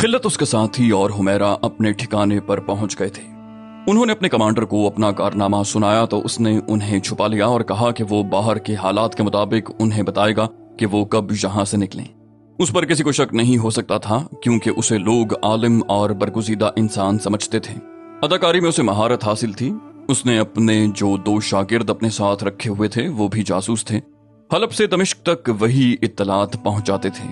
खिल्लत उसके साथी और हुमैरा अपने ठिकाने पर पहुंच गए थे। उन्होंने अपने कमांडर को अपना कारनामा सुनाया तो उसने उन्हें छुपा लिया और कहा कि वो बाहर के हालात के मुताबिक उन्हें बताएगा कि वो कब यहां से निकलें। उस पर किसी को शक नहीं हो सकता था क्योंकि उसे लोग आलिम और बरगुज़ीदा इंसान समझते थे। अदाकारी में उसे महारत हासिल थी। उसने अपने जो 2 शागिर्द अपने साथ रखे हुए थे वो भी जासूस थे। हलब से दमिश्क तक वही इत्तलात पहुंचाते थे।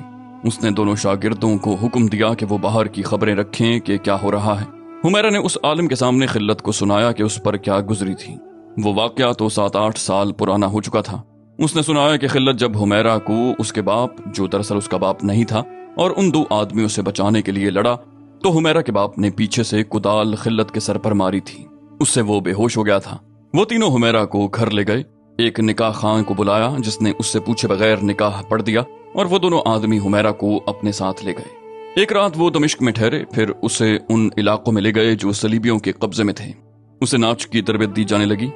उसने दोनों शागिर्दों को हुक्म दिया कि वो बाहर की खबरें रखें कि क्या हो रहा है। हुमैरा ने उस आलिम के सामने खिल्लत को सुनाया कि उस पर क्या गुजरी थी। वो वाकया तो 7-8 साल पुराना हो चुका था। उसने सुनाया कि खिल्लत जब हुमैरा को उसके बाप, जो दरअसल उसका बाप नहीं था, और उन 2 आदमियों से बचाने के लिए लड़ा तो हुमैरा के बाप ने पीछे से कुदाल खिल्लत के सर पर मारी थी। उससे वो बेहोश हो गया था। वो तीनों हुमैरा को घर ले गए। एक निकाह खां को बुलाया जिसने उससे पूछे बगैर निकाह पढ़ दिया और वो दोनों आदमी हुमैरा को अपने साथ ले गए। एक रात वो दमिश्क में ठहरे, फिर उसे उन इलाकों में ले गए जो सलीबियों के कब्जे में थे। उसे नाच की तरबियत दी जाने लगी।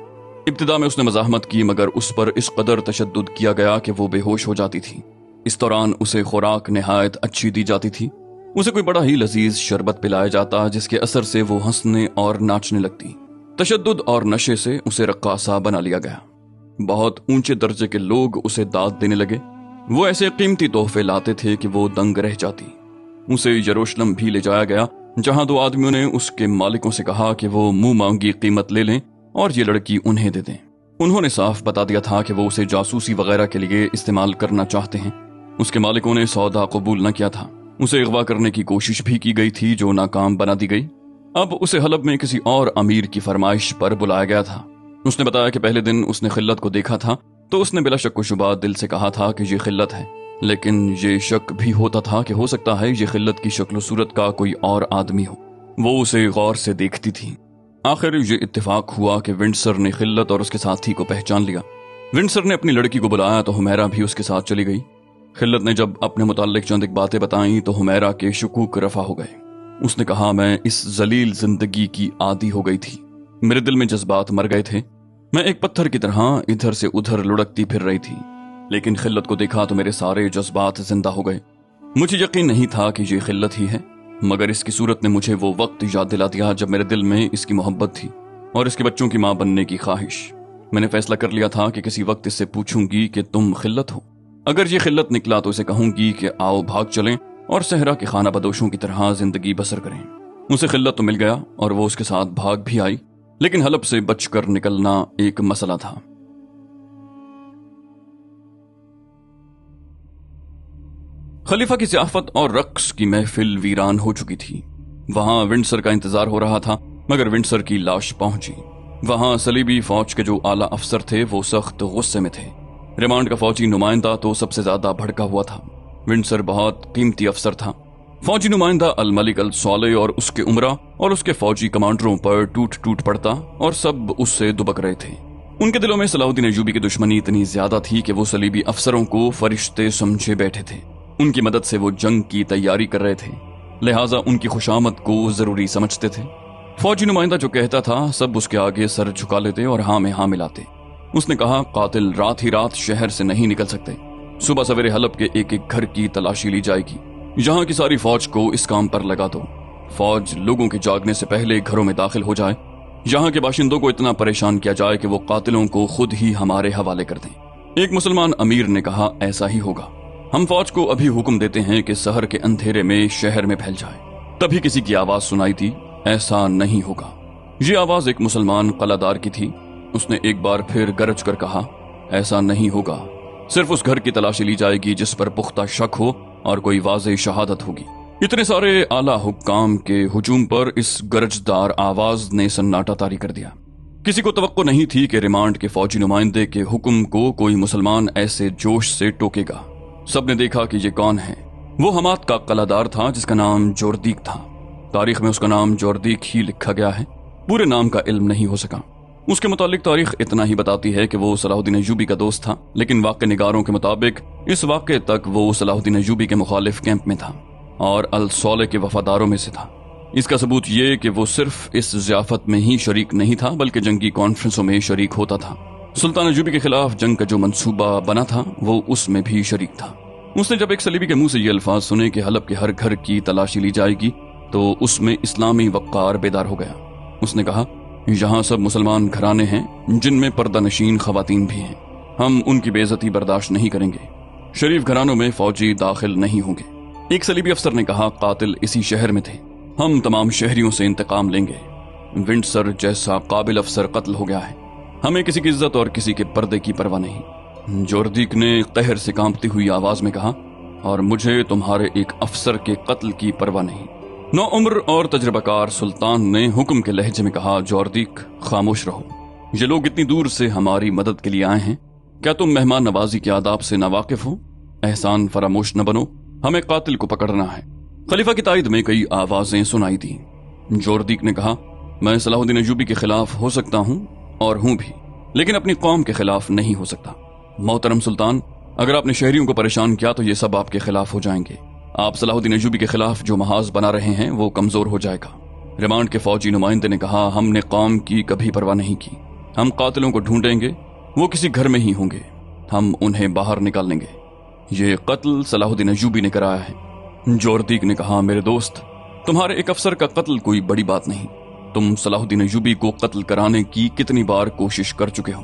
इब्तिदा में उसने मज़ाहमत की मगर उस पर इस कदर तशद्दुद किया गया कि वो बेहोश हो जाती थी। इस दौरान उसे खुराक निहायत अच्छी दी जाती थी। उसे कोई बड़ा ही लजीज शरबत पिलाया जाता जिसके असर से वो हंसने और नाचने लगती। तशद्दुद और नशे से उसे रक्कासा बना लिया गया। बहुत ऊंचे दर्जे के लोग उसे दाद देने लगे। वो ऐसे कीमती तोहफे लाते थे कि वो दंग रह जाती। उसे यरूशलेम भी ले जाया गया जहां 2 आदमियों ने उसके मालिकों से कहा कि वो मुंह मांगी कीमत ले लें और ये लड़की उन्हें दे दें। उन्होंने साफ बता दिया था कि वो उसे जासूसी वगैरह के लिए इस्तेमाल करना चाहते हैं। उसके मालिकों ने सौदा कबूल न किया था। उसे अगवा करने की कोशिश भी की गई थी जो नाकाम बना दी गई। अब उसे हलब में किसी और अमीर की फरमाइश पर बुलाया गया था। उसने बताया कि पहले दिन उसने खिल्लत को देखा था तो उसने बिला शक व शुबा दिल से कहा था कि ये खिल्लत है, लेकिन ये शक भी होता था कि हो सकता है ये खिल्लत की शक्ल सूरत का कोई और आदमी हो। वो उसे गौर से देखती थी। आखिर ये इत्तेफाक हुआ कि विंडसर ने खिल्लत और उसके साथी को पहचान लिया। विंडसर ने अपनी लड़की को बुलाया तो हुमैरा भी उसके साथ चली गई। खिल्लत ने जब अपने मुताल्लिक चंद एक बातें बताईं तो हुमैरा के शुकूक रफा हो गए। उसने कहा, मैं इस जलील जिंदगी की आदी हो गई थी। मेरे दिल में जज्बात मर गए थे। मैं एक पत्थर की तरह इधर से उधर लुढ़कती फिर रही थी, लेकिन खिल्लत को देखा तो मेरे सारे जज्बात जिंदा हो गए। मुझे यकीन नहीं था कि ये खिल्लत ही है, मगर इसकी सूरत ने मुझे वो वक्त याद दिला दिया जब मेरे दिल में इसकी मोहब्बत थी और इसके बच्चों की मां बनने की ख्वाहिश। मैंने फैसला कर लिया था कि किसी वक्त इससे पूछूंगी कि तुम खिल्लत हो। अगर ये खिल्लत निकला तो इसे कहूंगी कि आओ भाग चलें और सहरा के खाना बदोशों की तरह जिंदगी बसर करें। उसे खिल्लत तो मिल गया और वो उसके साथ भाग भी आई, लेकिन हलब से बचकर निकलना एक मसला था। खलीफा की सियाफत और रक्स की महफिल वीरान हो चुकी थी। वहां विंडसर का इंतजार हो रहा था मगर विंडसर की लाश पहुंची। वहां सलीबी फौज के जो आला अफसर थे वो सख्त गुस्से में थे। रिमांड का फौजी नुमाइंदा तो सबसे ज्यादा भड़का हुआ था। विंडसर बहुत कीमती अफसर था। फौजी नुमाइंदा अल मलिक अल सौले और उसके उमरा और उसके फौजी कमांडरों पर टूट टूट पड़ता और सब उससे दुबक रहे थे। उनके दिलों में सलाहुद्दीन अय्यूबी की दुश्मनी इतनी ज्यादा थी कि वो सलीबी अफसरों को फरिश्ते समझे बैठे थे। उनकी मदद से वो जंग की तैयारी कर रहे थे, लिहाजा उनकी खुशामद को जरूरी समझते थे। फौजी नुमाइंदा जो कहता था सब उसके आगे सर झुका लेते और हाँ में हाँ मिलाते। उसने कहा, कातिल रात ही रात शहर से नहीं निकल सकते। सुबह सवेरे हलब के एक एक घर की तलाशी ली जाएगी। यहाँ की सारी फौज को इस काम पर लगा दो। फौज लोगों के जागने से पहले घरों में दाखिल हो जाए। यहाँ के बाशिंदों को इतना परेशान किया जाए कि वो कातिलों को खुद ही हमारे हवाले कर दें। एक मुसलमान अमीर ने कहा, ऐसा ही होगा। हम फौज को अभी हुक्म देते हैं कि शहर के अंधेरे में शहर में फैल जाए। तभी किसी की आवाज सुनाई दी, ऐसा नहीं होगा। ये आवाज एक मुसलमान कलादार की थी। उसने एक बार फिर गरज कर कहा, ऐसा नहीं होगा। सिर्फ उस घर की तलाशी ली जाएगी जिस पर पुख्ता शक हो और कोई वाज़ेह शहादत होगी। इतने सारे आला हुक्काम के हुजूम पर इस गरजदार आवाज ने सन्नाटा तारी कर दिया। किसी को तवक्को नहीं थी कि रिमांड के फौजी नुमाइंदे के हुक्म को कोई मुसलमान ऐसे जोश से टोकेगा। सबने देखा कि ये कौन है। वो हमाद का कलादार था जिसका नाम जोरदीक था। तारीख में उसका नाम जोरदीक ही लिखा गया है, पूरे नाम का इल्म नहीं हो सका। उसके मुतालिक तारीख इतना ही बताती है कि वो सलाहुद्दीन अय्यूबी का दोस्त था, लेकिन वाक़े निगारों के मुताबिक इस वाक़े तक वो सलाहुद्दीन अय्यूबी के मुखालिफ कैंप में था और अल सौले के वफादारों में से था। इसका सबूत ये कि वो सिर्फ इस ज़ियाफत में ही शरीक नहीं था बल्कि जंगी कॉन्फ्रेंसों में शरीक होता था। सुल्तान अय्यूबी के खिलाफ जंग का जो मंसूबा बना था वो उसमें भी शरीक था। اس نے جب ایک سلیبی کے منہ سے یہ الفاظ سنے کہ حلب کے ہر گھر کی تلاشی لی جائے گی تو اس میں اسلامی وقار بیدار ہو گیا۔ اس نے کہا، یہاں سب مسلمان گھرانے ہیں جن میں پردہ نشین خواتین بھی ہیں، ہم ان کی بے عزتی برداشت نہیں کریں گے، شریف گھرانوں میں فوجی داخل نہیں ہوں گے۔ ایک سلیبی افسر نے کہا، قاتل اسی شہر میں تھے، ہم تمام شہریوں سے انتقام لیں گے۔ ونڈسر جیسا قابل افسر قتل ہو گیا ہے، ہمیں کسی کی عزت اور کسی کے پردے کی پرواہ نہیں۔ جوردیک نے قہر سے کانپتی ہوئی آواز میں کہا، اور مجھے تمہارے ایک افسر کے قتل کی پرواہ نہیں۔ نو عمر اور تجربہ کار سلطان نے حکم کے لہجے میں کہا، جوردیک خاموش رہو، یہ لوگ اتنی دور سے ہماری مدد کے لیے آئے ہیں، کیا تم مہمان نوازی کے آداب سے ناواقف ہو؟ احسان فراموش نہ بنو، ہمیں قاتل کو پکڑنا ہے۔ خلیفہ کی تائید میں کئی آوازیں سنائی دیں۔ جوردیک نے کہا، میں صلاح الدین ایوبی کے خلاف ہو سکتا ہوں اور ہوں بھی، لیکن اپنی قوم کے خلاف نہیں ہو سکتا۔ محترم سلطان، اگر آپ نے شہریوں کو پریشان کیا تو یہ سب آپ کے خلاف ہو جائیں گے۔ آپ صلاح الدین ایوبی کے خلاف جو محاذ بنا رہے ہیں وہ کمزور ہو جائے گا۔ ریمانڈ کے فوجی نمائندے نے کہا، ہم نے قوم کی کبھی پرواہ نہیں کی، ہم قاتلوں کو ڈھونڈیں گے، وہ کسی گھر میں ہی ہوں گے، ہم انہیں باہر نکال لیں گے۔ یہ قتل صلاح الدین ایوبی نے کرایا ہے۔ جوردیک نے کہا، میرے دوست، تمہارے ایک افسر کا قتل کوئی بڑی بات نہیں، تم صلاح الدین ایوبی کو قتل کرانے کی کتنی بار کوشش کر چکے ہو،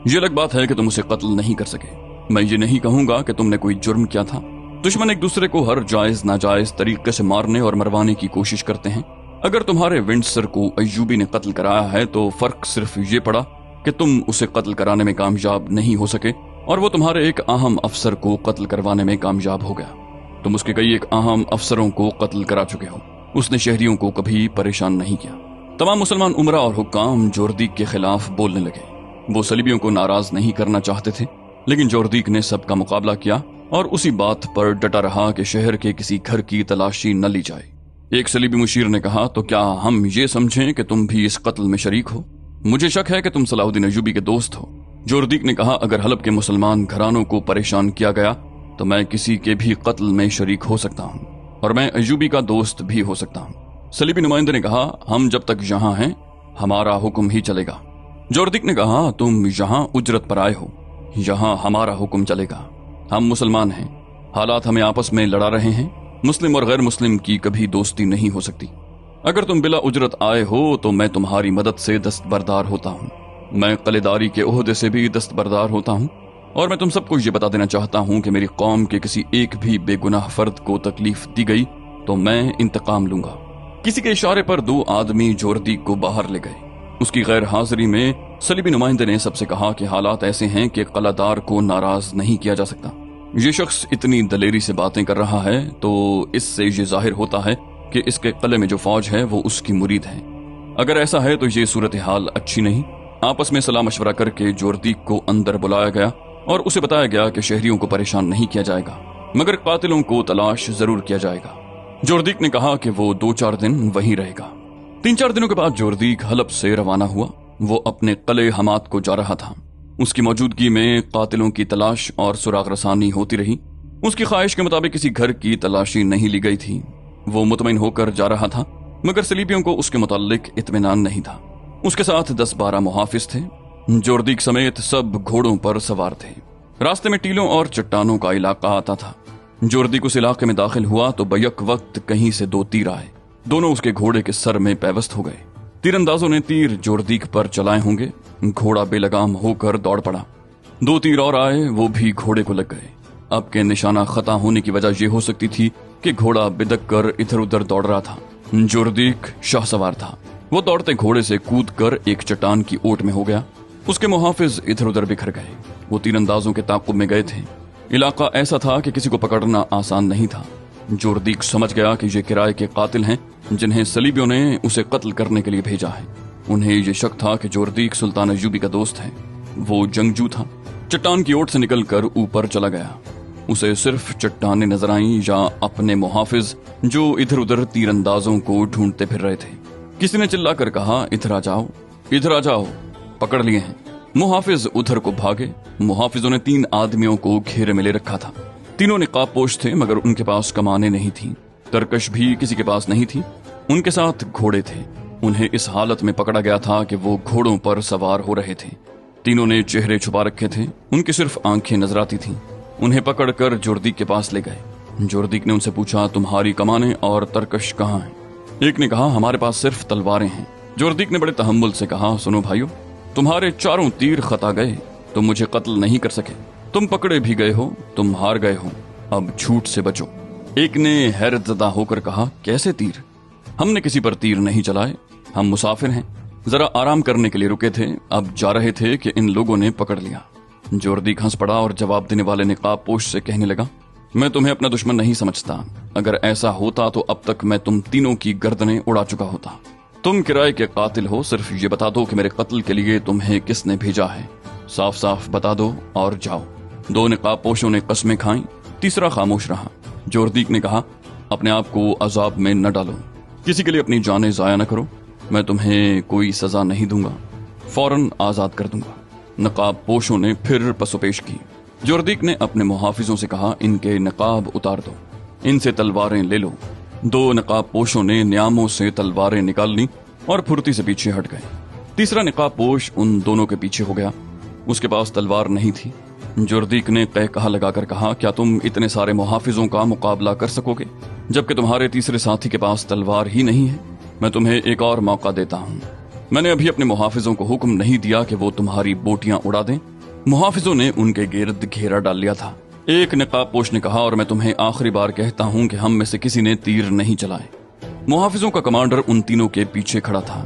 یہ الگ بات ہے کہ تم اسے قتل نہیں کر سکے۔ میں یہ نہیں کہوں گا کہ تم نے کوئی جرم کیا تھا، دشمن ایک دوسرے کو ہر جائز ناجائز طریقے سے مارنے اور مروانے کی کوشش کرتے ہیں۔ اگر تمہارے ونڈسر کو ایوبی نے قتل کرایا ہے تو فرق صرف یہ پڑا کہ تم اسے قتل کرانے میں کامیاب نہیں ہو سکے اور وہ تمہارے ایک اہم افسر کو قتل کروانے میں کامیاب ہو گیا۔ تم اس کے کئی ایک اہم افسروں کو قتل کرا چکے ہو، اس نے شہریوں کو کبھی پریشان نہیں کیا۔ تمام مسلمان عمرا اور حکام جوردیک کے خلاف بولنے لگے۔ وہ صلیبیوں کو ناراض نہیں کرنا چاہتے تھے، لیکن جوردیک نے سب کا مقابلہ کیا اور اسی بات پر ڈٹا رہا کہ شہر کے کسی گھر کی تلاشی نہ لی جائے۔ ایک صلیبی مشیر نے کہا، تو کیا ہم یہ سمجھیں کہ تم بھی اس قتل میں شریک ہو؟ مجھے شک ہے کہ تم صلاح الدین ایوبی کے دوست ہو۔ جوردیک نے کہا، اگر حلب کے مسلمان گھرانوں کو پریشان کیا گیا تو میں کسی کے بھی قتل میں شریک ہو سکتا ہوں اور میں ایوبی کا دوست بھی ہو سکتا ہوں۔ صلیبی نمائندے نے کہا، ہم جب تک یہاں ہیں ہمارا حکم ہی چلے گا۔ جوردیک نے کہا، تم یہاں اجرت پر آئے ہو، یہاں ہمارا حکم چلے گا، ہم مسلمان ہیں، حالات ہمیں آپس میں لڑا رہے ہیں، مسلم اور غیر مسلم کی کبھی دوستی نہیں ہو سکتی۔ اگر تم بلا اجرت آئے ہو تو میں تمہاری مدد سے دستبردار ہوتا ہوں، میں قلعےداری کے عہدے سے بھی دستبردار ہوتا ہوں، اور میں تم سب کو یہ بتا دینا چاہتا ہوں کہ میری قوم کے کسی ایک بھی بے گناہ فرد کو تکلیف دی گئی تو میں انتقام لوں گا۔ کسی کے اشارے پر دو آدمی جوردیک کو باہر لے گئے۔ اس کی غیر حاضری میں صلیبی نمائندے نے سب سے کہا کہ حالات ایسے ہیں کہ قلعہ کو ناراض نہیں کیا جا سکتا۔ یہ شخص اتنی دلیری سے باتیں کر رہا ہے تو اس سے یہ ظاہر ہوتا ہے کہ اس کے قلعے میں جو فوج ہے وہ اس کی مرید ہے۔ اگر ایسا ہے تو یہ صورتحال اچھی نہیں۔ آپس میں صلاح مشورہ کر کے جوردیک کو اندر بلایا گیا اور اسے بتایا گیا کہ شہریوں کو پریشان نہیں کیا جائے گا، مگر قاتلوں کو تلاش ضرور کیا جائے گا۔ جوردیک نے کہا کہ وہ 2-4 دن وہیں رہے گا۔ 3-4 دنوں کے بعد جوردیک حلب سے روانہ ہوا۔ وہ اپنے قلعے حمات کو جا رہا تھا۔ اس کی موجودگی میں قاتلوں کی تلاش اور سراغ رسانی ہوتی رہی۔ اس کی خواہش کے مطابق کسی گھر کی تلاشی نہیں لی گئی تھی۔ وہ مطمئن ہو کر جا رہا تھا، مگر صلیبیوں کو اس کے متعلق اطمینان نہیں تھا۔ اس کے ساتھ 10-12 محافظ تھے، جوردیک سمیت سب گھوڑوں پر سوار تھے۔ راستے میں ٹیلوں اور چٹانوں کا علاقہ آتا تھا۔ جوردیک اس علاقے میں داخل ہوا تو بیک وقت کہیں سے 2 تیر آئے، دونوں اس کے گھوڑے کے سر میں پیوست ہو گئے۔ تیر اندازوں نے تیر جوردیک پر چلائے ہوں گے، گھوڑا بے لگام ہو کر دوڑ پڑا۔ 2 تیر اور آئے، وہ بھی گھوڑے کو لگ گئے۔ اب کے نشانہ خطا ہونے کی وجہ یہ ہو سکتی تھی کہ گھوڑا بدک کر ادھر ادھر دوڑ رہا تھا۔ جوردیک شاہ سوار تھا، وہ دوڑتے گھوڑے سے کود کر ایک چٹان کی اوٹ میں ہو گیا۔ اس کے محافظ ادھر ادھر بکھر گئے، وہ تیر اندازوں کے تعاقب میں گئے تھے۔ علاقہ ایسا تھا کہ کسی کو پکڑنا آسان نہیں تھا۔ جوردیک سمجھ گیا کہ یہ کرائے کے قاتل ہیں جنہیں صلیبیوں نے اسے قتل کرنے کے لیے بھیجا ہے۔ انہیں یہ شک تھا کہ جوردیک سلطان ایوبی کا دوست ہے۔ وہ جنگجو تھا، چٹان کی اوٹ سے نکل کر اوپر چلا گیا۔ اسے صرف چٹانیں نظر آئیں یا اپنے محافظ جو ادھر ادھر تیر اندازوں کو ڈھونڈتے پھر رہے تھے۔ کسی نے چلا کر کہا، ادھر آ جاؤ، ادھر آ جاؤ، پکڑ لیے ہیں۔ محافظ ادھر کو بھاگے۔ محافظوں نے 3 آدمیوں کو گھیرے میں لے رکھا تھا۔ تینوں نقاب پوش تھے، مگر ان کے پاس کمانیں نہیں تھیں۔ ترکش بھی کسی کے پاس نہیں تھی۔ ان کے ساتھ گھوڑے تھے۔ انہیں اس حالت میں پکڑا گیا تھا کہ وہ گھوڑوں پر سوار ہو رہے تھے۔ تینوں نے چہرے چھپا رکھے تھے، ان کی صرف آنکھیں نظر آتی تھیں۔ उन्हें पकड़कर जोरदीक के पास ले गए। जोरदीक ने उनसे पूछा, तुम्हारी कमानें और तरकश कहाँ हैं? एक ने कहा, हमारे पास सिर्फ तलवारें हैं। जोरदीक ने बड़े तहम्मुल से कहा, सुनो भाइयों, तुम्हारे चारों तीर खता गए, तुम मुझे कत्ल नहीं कर सके, तुम पकड़े भी गए हो, तुम हार गए हो, अब झूठ से बचो। एक ने हैरतज़दा होकर कहा, कैसे तीर? हमने किसी पर तीर नहीं चलाए, हम मुसाफिर हैं, जरा आराम करने के लिए रुके थे, अब जा रहे थे कि इन लोगों ने पकड़ लिया। जोरदीक हंस पड़ा और जवाब देने वाले निकाब पोश से कहने लगा, मैं तुम्हें अपना दुश्मन नहीं समझता, अगर ऐसा होता तो अब तक मैं तुम तीनों की गर्दनें उड़ा चुका होता। तुम किराए के कातिल हो, सिर्फ ये बता दो कि मेरे कत्ल के लिए तुम्हें किसने भेजा है, साफ साफ बता दो और जाओ। दो निकाब पोशों ने कस्में खाई, तीसरा खामोश रहा। जोरदीक ने कहा, अपने आप को अजाब में न डालो, किसी के लिए अपनी जानें जाया न करो, मैं तुम्हें कोई सजा नहीं दूंगा, फौरन आजाद कर दूंगा। नकाब पोशों ने फिर पसोपेश की। जोरदीक ने अपने मुहाफिजों से कहा, इनके नकाब उतार दो, इनसे तलवारें ले लो। दो नकाब पोशों ने न्यामों से तलवारें निकाल ली और फुर्ती से पीछे हट गए। तीसरा नकाब पोश उन दोनों के पीछे हो गया, उसके पास तलवार नहीं थी। जोरदीक ने कहा लगाकर कहा, क्या तुम इतने सारे मुहाफिजों का मुकाबला कर सकोगे, जबकि तुम्हारे तीसरे साथी के पास तलवार ही नहीं है? मैं तुम्हें एक और मौका देता हूँ, मैंने अभी अपने मुहाफिजों को हुक्म नहीं दिया कि वो तुम्हारी बोटियां उड़ा दें। मुहाफिजों ने उनके गिर्द घेरा डाल लिया था। एक नकाब पोश ने कहा, और मैं तुम्हें आखिरी बार कहता हूं कि हम में से किसी ने तीर नहीं चलाए। मुहाफिजों का कमांडर उन तीनों के पीछे खड़ा था।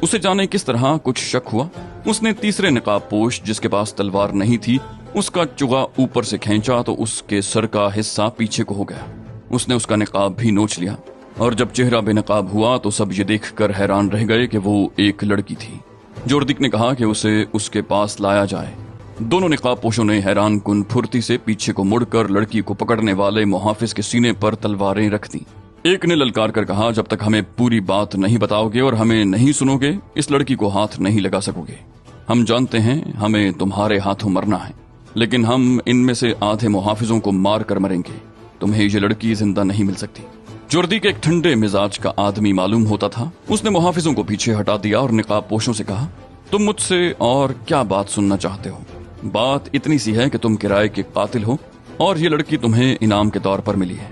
उसे जाने किस तरह कुछ शक हुआ। उसने तीसरे नकाब पोश, जिसके पास तलवार नहीं थी, उसका चुगा ऊपर से खींचा तो उसके सर का हिस्सा पीछे को हो गया। उसने उसका निकाब भी नोच लिया, और जब चेहरा बेनकाब हुआ तो सब ये देखकर हैरान रह गए कि वो एक लड़की थी। जोरदीक ने कहा कि उसे उसके पास लाया जाए। दोनों निकाब पोशों ने हैरान कुन फुर्ती से पीछे को मुड़कर लड़की को पकड़ने वाले मुहाफिज के सीने पर तलवारें रख दी। एक ने ललकार कर कहा, जब तक हमें पूरी बात नहीं बताओगे और हमें नहीं सुनोगे, इस लड़की को हाथ नहीं लगा सकोगे। हम जानते हैं हमें तुम्हारे हाथों मरना है, लेकिन हम इनमें से आधे मुहाफिजों को मार कर मरेंगे, तुम्हें ये लड़की जिंदा नहीं मिल सकती। जोरदीक एक ठंडे मिजाज का आदमी मालूम होता था। उसने मुहाफिजों को पीछे हटा दिया और निकाब पोशों से कहा, तुम मुझसे और क्या बात सुनना चाहते हो? बात इतनी सी है कि तुम किराए के कातिल हो और ये लड़की तुम्हें इनाम के तौर पर मिली है।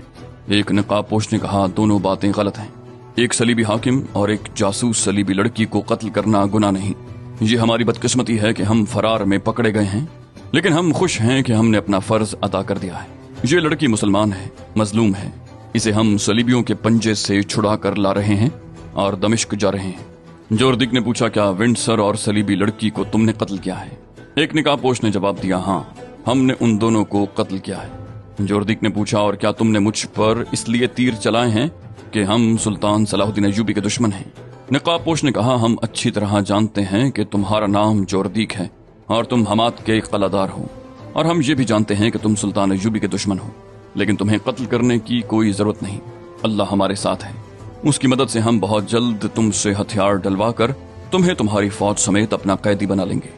एक नकाब पोश ने कहा, दोनों बातें गलत हैं। एक सलीबी हाकिम और एक जासूस सलीबी लड़की को कत्ल करना गुनाह नहीं। ये हमारी बदकिस्मती है कि हम फरार में पकड़े गए हैं, लेकिन हम खुश हैं कि हमने अपना फर्ज अदा कर दिया है। ये लड़की मुसलमान है, मजलूम है, इसे हम सलीबियों के पंजे से छुड़ा कर ला रहे हैं और दमिश्क जा रहे हैं। जोरदीक ने पूछा, क्या विंडसर और सलीबी लड़की को तुमने कत्ल किया है? एक निकाब पोश ने जवाब दिया, हाँ, हमने उन दोनों को कत्ल किया है। जोरदीक ने पूछा, और क्या तुमने मुझ पर इसलिए तीर चलाए हैं कि हम सुल्तान सलाहुद्दीन अय्यूबी के दुश्मन हैं? नकाब पोश ने कहा, हम अच्छी तरह जानते हैं कि तुम्हारा नाम जोरदीक है और तुम हमाद के कलादार हो, और हम ये भी जानते हैं कि तुम सुल्तान अय्यूबी के दुश्मन हो, लेकिन तुम्हें कत्ल करने की कोई जरूरत नहीं। अल्लाह हमारे साथ है, उसकी मदद से हम बहुत जल्द तुमसे हथियार डलवा कर तुम्हें तुम्हारी फौज समेत अपना कैदी बना लेंगे।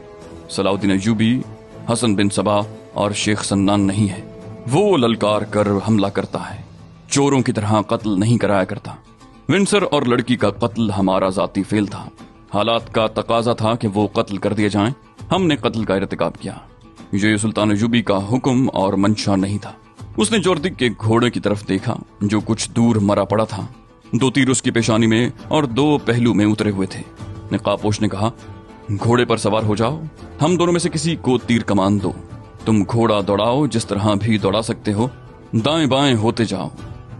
सलाहुद्दीन अय्यूबी हसन बिन सबा और शेख सन्नान नहीं है। वो ललकार कर हमला करता है, चोरों की तरह कत्ल नहीं कराया करता। विंडसर और लड़की का कत्ल हमारा जाती फेल था। हालात का तकाजा था कि वो कत्ल कर दिए जाएं। हमने कत्ल का इर्तिकाब किया। ये सुल्तान अय्यूबी का हुक्म और मंशा नहीं था। उसने जोरदीक के घोड़े की तरफ देखा जो कुछ दूर मरा पड़ा था। 2 तीर उसकी पेशानी में और 2 पहलू में उतरे हुए थे। नकाबपोश ने कहा, घोड़े पर सवार हो जाओ, हम दोनों में से किसी को तीर कमान दो। तुम घोड़ा दौड़ाओ, जिस तरह भी दौड़ा सकते हो, दाएं बाएं होते जाओ।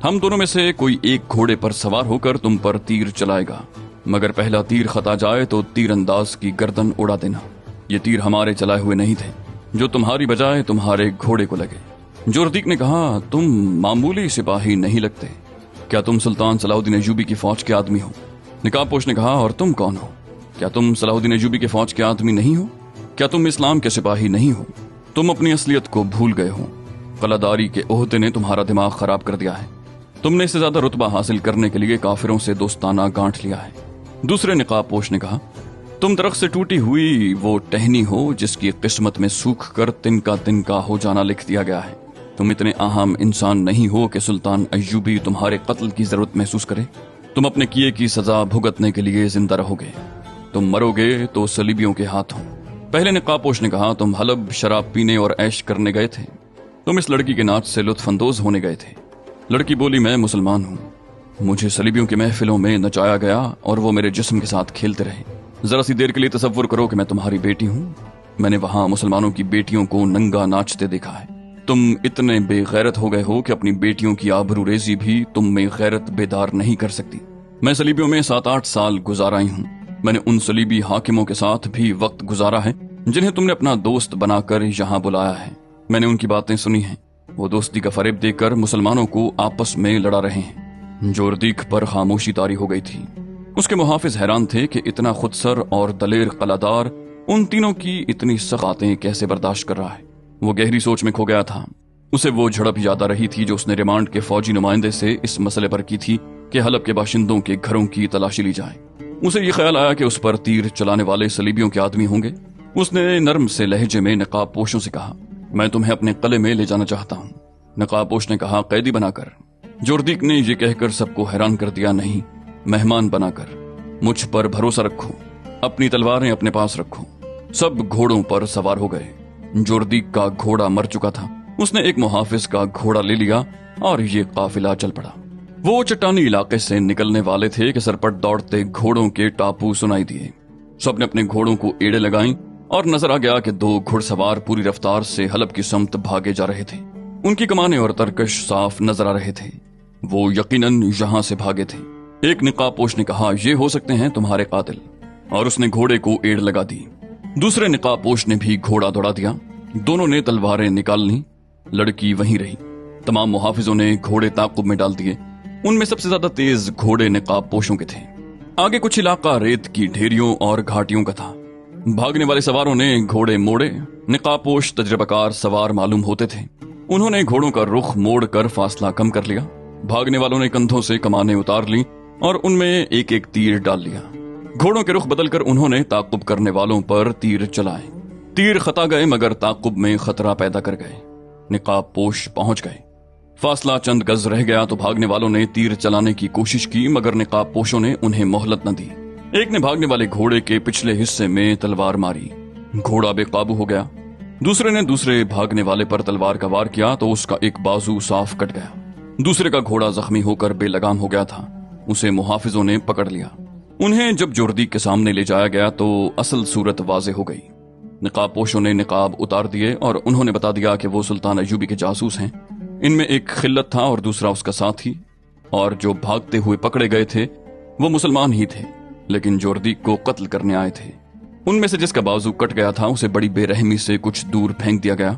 हम दोनों में से कोई एक घोड़े पर सवार होकर तुम पर तीर चलाएगा, मगर पहला तीर खता जाए तो तीरंदाज की गर्दन उड़ा देना। ये तीर हमारे चलाए हुए नहीं थे, जो तुम्हारी बजाय तुम्हारे घोड़े को लगे। जोरदीक ने कहा, तुम मामूली सिपाही नहीं लगते, क्या तुम सुल्तान सलाहुद्दीन अय्यूबी की फौज के आदमी हो? नकाबपोश ने कहा, और तुम कौन हो? क्या तुम सलाहुद्दीन अय्यूबी के फौज के आदमी नहीं हो? क्या तुम इस्लाम के सिपाही नहीं हो? तुम अपनी असलियत को भूल गए हो। कलादारी के ओहदे ने तुम्हारा दिमाग खराब कर दिया है। तुमने इससे ज्यादा रुतबा हासिल करने के लिए काफिरों से दोस्ताना गांठ लिया है। दूसरे नकाबपोश ने कहा, तुम दरख्त से टूटी हुई वो टहनी हो जिसकी किस्मत में सूख कर तिनका तिनका हो जाना लिख दिया गया है। तुम इतने अहम इंसान नहीं हो कि सुल्तान अय्यूबी तुम्हारे कत्ल की जरूरत महसूस करे। तुम अपने किए की सजा भुगतने के लिए जिंदा रहोगे। तुम मरोगे तो सलीबियों के हाथों। पहले नकाबपोश ने कहा, तुम हलब शराब पीने और ऐश करने गए थे। तुम इस लड़की के नाच से लुत्फ अंदोज होने गए थे। लड़की बोली, मैं मुसलमान हूँ, मुझे सलीबियों की महफिलों में नचाया गया और वो मेरे जिस्म के साथ खेलते रहे। जरा सी देर के लिए तसव्वुर करो कि मैं तुम्हारी बेटी हूँ। मैंने वहां मुसलमानों की बेटियों को नंगा नाचते देखा है। तुम इतने बेगैरत हो गए हो कि अपनी बेटियों की आबरूरेजी भी तुम में गैरत बेदार नहीं कर सकती। मैं सलीबियों में 7-8 साल गुजार आई हूँ। मैंने उन सलीबी हाकिमों के साथ भी वक्त गुजारा है जिन्हें तुमने अपना दोस्त बनाकर यहाँ बुलाया है। मैंने उनकी बातें सुनी हैं। वो दोस्ती का फरेब देकर मुसलमानों को आपस में लड़ा रहे हैं। जोरदीक पर खामोशी तारी हो गई थी। उसके मुहाफिज हैरान थे कि इतना खुदसर और दलेर कलादार उन तीनों की इतनी सख्तातें कैसे बर्दाश्त कर रहा है। वो गहरी सोच में खो गया था। उसे वो झड़प याद आ रही थी जो उसने रिमांड के फौजी नुमाइंदे से इस मसले पर की थी कि हलब के बाशिंदों के घरों की तलाशी ली जाए। उसे ये ख्याल आया कि उस पर तीर चलाने वाले सलीबियों के आदमी होंगे। उसने नर्म से लहजे में नकाब पोशों से कहा, मैं तुम्हें अपने कले में ले जाना चाहता हूँ। नकाब पोश ने कहा, कैदी बनाकर। जोरदीक ने यह कहकर सबको हैरान कर दिया, नहीं, मेहमान बनाकर। मुझ पर भरोसा रखो, अपनी तलवारें अपने पास रखो। सब घोड़ों पर सवार हो गए। जोरदीक का घोड़ा मर चुका था। उसने एक मुहाफिज का घोड़ा ले लिया और ये काफिला चल पड़ा। वो चट्टानी इलाके से निकलने वाले थे कि सरपट दौड़ते घोड़ों के टापू सुनाई दिए। सबने अपने घोड़ों को एड़े लगाई और नजर आ गया कि 2 घुड़सवार पूरी रफ्तार से हलब की समत भागे जा रहे थे। उनकी कमाने और तरकश साफ नजर आ रहे थे। वो यकीनन यहां से भागे थे। एक निकाबपोश ने कहा, ये हो सकते हैं तुम्हारे कातिल, और उसने घोड़े को एड़ लगा दी। दूसरे निकाबपोश ने भी घोड़ा दौड़ा दिया। दोनों ने तलवारें निकाल ली। लड़की वहीं रही। तमाम मुहाफिजों ने घोड़े ताकुब में डाल दिए। उनमें सबसे ज्यादा तेज घोड़े निकाबपोशों के थे। आगे कुछ इलाका रेत की ढेरियों और घाटियों का था। भागने वाले सवारों ने घोड़े मोड़े। निकाबपोश तजर्बाकार सवार मालूम होते थे। उन्होंने घोड़ों का रुख मोड़ कर फासला कम कर लिया। भागने वालों ने कंधों से कमानें उतार ली और उनमें एक एक तीर डाल लिया। घोड़ों के रुख बदलकर उन्होंने ताकुब करने वालों पर तीर चलाए। तीर खता गए मगर ताकुब में खतरा पैदा कर गए। निकाबपोश पहुंच गए। फासला चंद गज रह गया तो भागने वालों ने तीर चलाने की कोशिश की मगर निकाबपोशों ने उन्हें मोहलत न दी। एक ने भागने वाले घोड़े के पिछले हिस्से में तलवार मारी। घोड़ा बेकाबू हो गया। दूसरे ने दूसरे भागने वाले पर तलवार का वार किया तो उसका एक बाजू साफ कट गया। दूसरे का घोड़ा जख्मी होकर बेलगाम हो गया था। उसे मुहाफिजों ने पकड़ लिया। उन्हें जब जोरदीक के सामने ले जाया गया तो असल सूरत वाजे हो गई। निकाबपोशों ने निकाब उतार दिए और उन्होंने बता दिया कि वो सुल्तान अय्यूबी के जासूस हैं। इनमें एक खिल्लत था और दूसरा उसका साथी, और जो भागते हुए पकड़े गए थे वो मुसलमान ही थे लेकिन जोरदीक को कत्ल करने आए थे। उनमें से जिसका बाजू कट गया था उसे बड़ी बेरहमी से कुछ दूर फेंक दिया गया।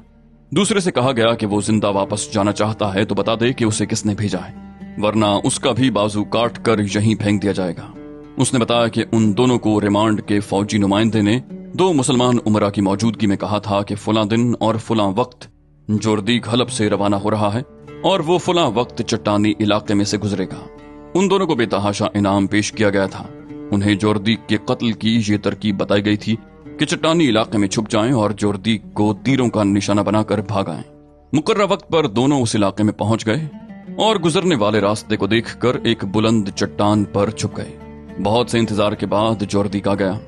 दूसरे से कहा गया कि वो जिंदा वापस जाना चाहता है तो बता दे कि उसे किसने भेजा है, वरना उसका भी बाजू काट कर यहीं फेंक दिया जाएगा। उसने बताया कि उन दोनों को रिमांड के फौजी नुमाइंदे ने 2 मुसलमान उमरा की मौजूदगी में कहा था कि फुला दिन और फुला वक्त जोरदीक हलब से रवाना हो रहा है और वो फुला वक्त चट्टानी इलाके में से गुजरेगा। उन दोनों को बेतहाशा इनाम पेश किया गया था। उन्हें जोरदीक के कत्ल की ये तरकीब बताई गई थी कि चट्टानी इलाके में छुप जाएं और जोरदीक को तीरों का निशाना बनाकर भागाएं। मुकर्रर वक्त पर दोनों उस इलाके में पहुंच गए और गुजरने वाले रास्ते को देखकर एक बुलंद चट्टान पर छुप गए। बहुत से इंतजार के बाद जोरदीक आ गया।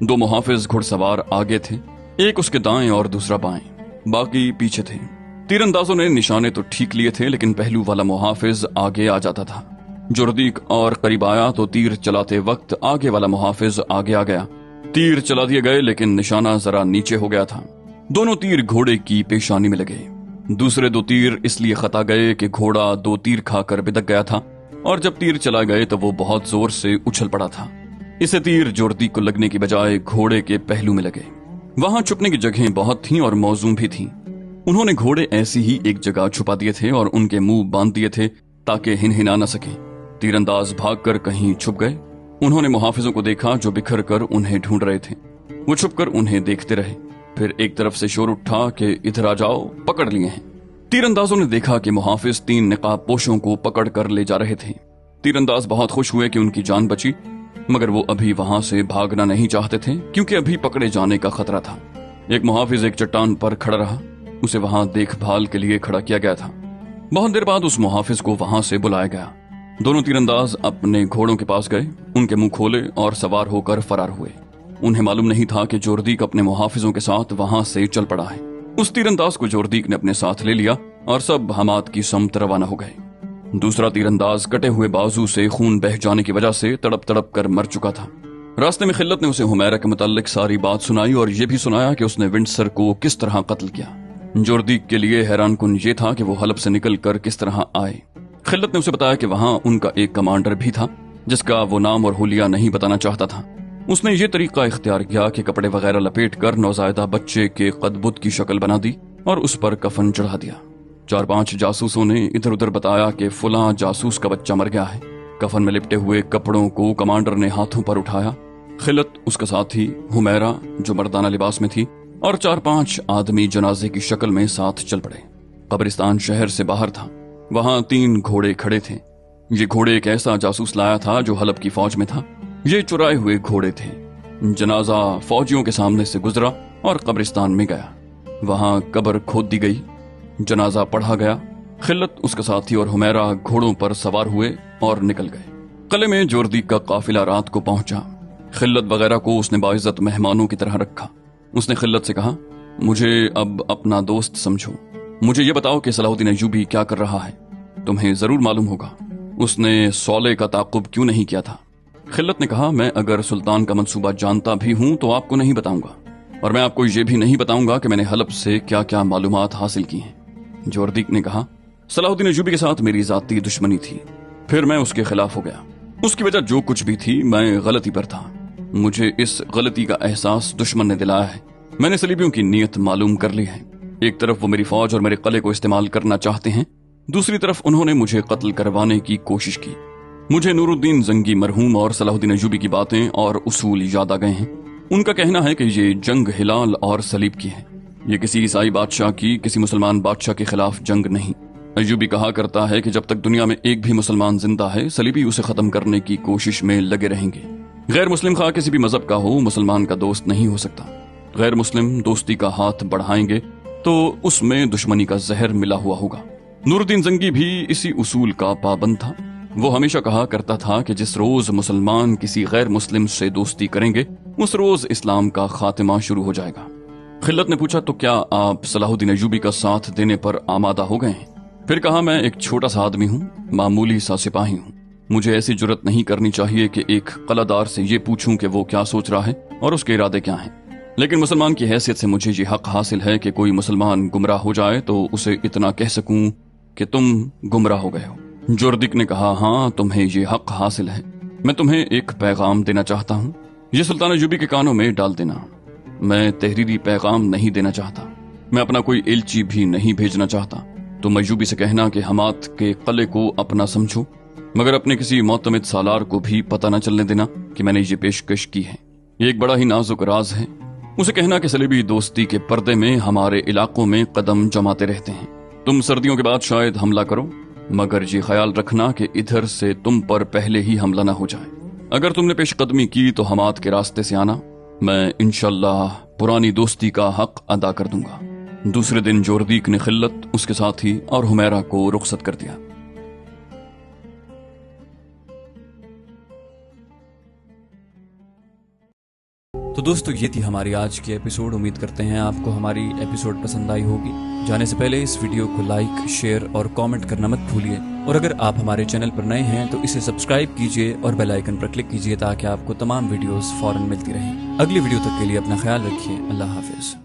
2 मुहाफिज घुड़सवार आगे थे, एक उसके दाएं और दूसरा बाएं, बाकी पीछे थे। तीरंदाजों ने निशाने तो ठीक लिए थे लेकिन पहलू वाला मुहाफिज आगे आ जाता था। जोरदीक और करीब आया तो तीर चलाते वक्त आगे वाला मुहाफिज आगे आ गया। तीर चला दिए गए लेकिन निशाना जरा नीचे हो गया था। दोनों तीर घोड़े की पेशानी में लगे। दूसरे 2 तीर इसलिए खता गए कि घोड़ा 2 तीर खाकर बिदक गया था और जब तीर चला गए तो वो बहुत जोर से उछल पड़ा था। इसे तीर जोरदीक को लगने की बजाय घोड़े के पहलू में लगे। वहां छुपने की जगहें बहुत थीं और मौजूम भी थीं। उन्होंने घोड़े ऐसी ही एक जगह छुपा दिए थे और उनके मुंह बांध दिए थे ताकि हिनहिना न सके। तीरंदाज भागकर कहीं छुप गए। उन्होंने मुहाफिजों को देखा जो बिखर कर उन्हें ढूंढ रहे थे। वो छुपकर उन्हें देखते रहे। फिर एक तरफ से शोर उठा कि इधर आ जाओ, पकड़ लिए हैं। तीरंदाजों ने देखा कि मुहाफिज 3 निकाबपोशों को पकड़ कर ले जा रहे थे। तीरंदाज बहुत खुश हुए कि उनकी जान बची, मगर वो अभी वहां से भागना नहीं चाहते थे क्योंकि अभी पकड़े जाने का खतरा था। एक मुहाफिज एक चट्टान पर खड़ा रहा। उसे वहां देखभाल के लिए खड़ा किया गया था। बहुत देर बाद उस मुहाफिज को वहां से बुलाया गया। दोनों तीरंदाज अपने घोड़ों के पास गए, उनके मुंह खोले और सवार होकर फरार हुए। उन्हें मालूम नहीं था कि जोरदीक अपने मुहाफिजों के साथ वहां से चल पड़ा है। उस तीरंदाज को जोरदीक ने अपने साथ ले लिया और सब हमाद की समत रवाना हो गए। दूसरा तीरंदाज कटे हुए बाजू से खून बह जाने की वजह से तड़प तड़प कर मर चुका था। रास्ते में खिल्लत ने उसे हुमैरा के मुताल्लिक सारी बात सुनाई और यह भी सुनाया कि उसने विंडसर को किस तरह कत्ल किया। जोरदीक के लिए हैरान कुन ये था कि वो हलब से निकल कर किस तरह आए। खिल्लत ने उसे बताया कि वहां उनका एक कमांडर भी था जिसका वो नाम और हुलिया नहीं बताना चाहता था। उसने ये तरीका इख्तियार किया कि कपड़े वगैरह लपेट कर नौजायदा बच्चे के कदबुत की शक्ल बना दी और उस पर कफन चढ़ा दिया। 4-5 जासूसों ने इधर उधर बताया कि फुला जासूस का बच्चा मर गया है। कफन में लिपटे हुए कपड़ों को कमांडर ने हाथों पर उठाया। खिल्लत, उसका साथी हुमैरा जो मर्दाना लिबास में थी, और 4-5 आदमी जनाजे की शक्ल में साथ चल पड़े। कब्रिस्तान शहर से बाहर था। वहां 3 घोड़े खड़े थे। ये घोड़े एक ऐसा जासूस लाया था जो हलब की फौज में था। ये चुराए हुए घोड़े थे। जनाजा फौजियों के सामने से गुजरा और कब्रिस्तान में गया। वहां कब्र खोद दी गई। जनाजा पढ़ा गया। खिल्लत, उसका साथी और हुमैरा घोड़ों पर सवार हुए और निकल गए। किले में जोरदीक का काफिला रात को पहुंचा। खिल्लत वगैरह को उसने बाइज्जत मेहमानों की तरह रखा। उसने खिल्लत से कहा, मुझे अब अपना दोस्त समझो। मुझे ये बताओ कि सलाहुद्दीन अय्यूबी क्या कर रहा है। तुम्हें जरूर मालूम होगा उसने सौले का ताकुब क्यों नहीं किया था। खिल्लत ने कहा, मैं अगर सुल्तान का मंसूबा जानता भी हूं तो आपको नहीं बताऊंगा, और मैं आपको ये भी नहीं बताऊंगा कि मैंने हलब से क्या क्या मालूमात हासिल की हैं। जोरदीक ने कहा, सलाहुद्दीन अय्यूबी के साथ मेरी जाती दुश्मनी थी, फिर मैं उसके खिलाफ हो गया। उसकी वजह जो कुछ भी थी, मैं गलती पर था। मुझे इस गलती का एहसास दुश्मन ने दिलाया है। मैंने सलीबियों की नीयत मालूम कर ली है। एक तरफ वो मेरी फौज और मेरे किले को इस्तेमाल करना चाहते हैं, दूसरी तरफ उन्होंने मुझे कत्ल करवाने की कोशिश की। मुझे नूरुद्दीन जंगी मरहूम और सलाहुद्दीन अय्यूबी की बातें और उसूल याद आ गए हैं। उनका कहना है कि ये जंग हिलाल और सलीब की है। ये किसी ईसाई बादशाह की किसी मुसलमान बादशाह के खिलाफ जंग नहीं। अय्यूबी कहा करता है कि जब तक दुनिया में एक भी मुसलमान जिंदा है, सलीबी उसे खत्म करने की कोशिश में लगे रहेंगे। गैर मुस्लिम खा किसी भी मजहब का हो, मुसलमान का दोस्त नहीं हो सकता। गैर मुस्लिम दोस्ती का हाथ बढ़ाएंगे तो उसमें दुश्मनी का जहर मिला हुआ होगा। नूरुद्दीन जंगी भी इसी उसूल का पाबंद था। वो हमेशा कहा करता था कि जिस रोज मुसलमान किसी गैर मुस्लिम से दोस्ती करेंगे, उस रोज इस्लाम का खात्मा शुरू हो जाएगा। खिल्लत ने पूछा, तो क्या आप सलाहुद्दीन अय्यूबी का साथ देने पर आमादा हो गए हैं? फिर कहा, मैं एक छोटा सा आदमी हूँ, मामूली सा सिपाही हूँ। मुझे ऐसी जुर्रत नहीं करनी चाहिए कि एक कलादार से ये पूछूं कि वो क्या सोच रहा है और उसके इरादे क्या हैं। लेकिन मुसलमान की हैसियत से मुझे ये हक हासिल है कि कोई मुसलमान गुमराह हो जाए तो उसे इतना कह सकूं कि तुम गुमराह हो गए हो। जोरदीक ने कहा, हाँ, तुम्हें ये हक हासिल है। मैं तुम्हें एक पैगाम देना चाहता हूँ, ये सुल्तान अय्यूबी के कानों में डाल देना। मैं तहरीरी पैगाम नहीं देना चाहता, मैं अपना कोई एलची भी नहीं भेजना चाहता। तुम अय्यूबी से कहना कि हमाद के किले को अपना समझो, मगर अपने किसी मोतमिद सालार को भी पता न चलने देना कि मैंने ये पेशकश की है। ये एक बड़ा ही नाजुक राज है। उसे कहना कि सलीबी दोस्ती के पर्दे में हमारे इलाकों में कदम जमाते रहते हैं। तुम सर्दियों के बाद शायद हमला करो, मगर ये ख्याल रखना कि इधर से तुम पर पहले ही हमला न हो जाए। अगर तुमने पेशकदमी की तो हमाद के रास्ते से आना, मैं इंशाअल्लाह पुरानी दोस्ती का हक अदा कर दूंगा। दूसरे दिन जोरदीक ने खिल्लत, उसके साथी और हुमैरा को रुखसत कर दिया। तो दोस्तों, ये थी हमारी आज की एपिसोड। उम्मीद करते हैं आपको हमारी एपिसोड पसंद आई होगी। जाने से पहले इस वीडियो को लाइक, शेयर और कमेंट करना मत भूलिए। और अगर आप हमारे चैनल पर नए हैं तो इसे सब्सक्राइब कीजिए और बेल आइकन पर क्लिक कीजिए ताकि आपको तमाम वीडियोस फौरन मिलती रहें। अगली वीडियो तक के लिए अपना ख्याल रखिए। अल्लाह हाफिज।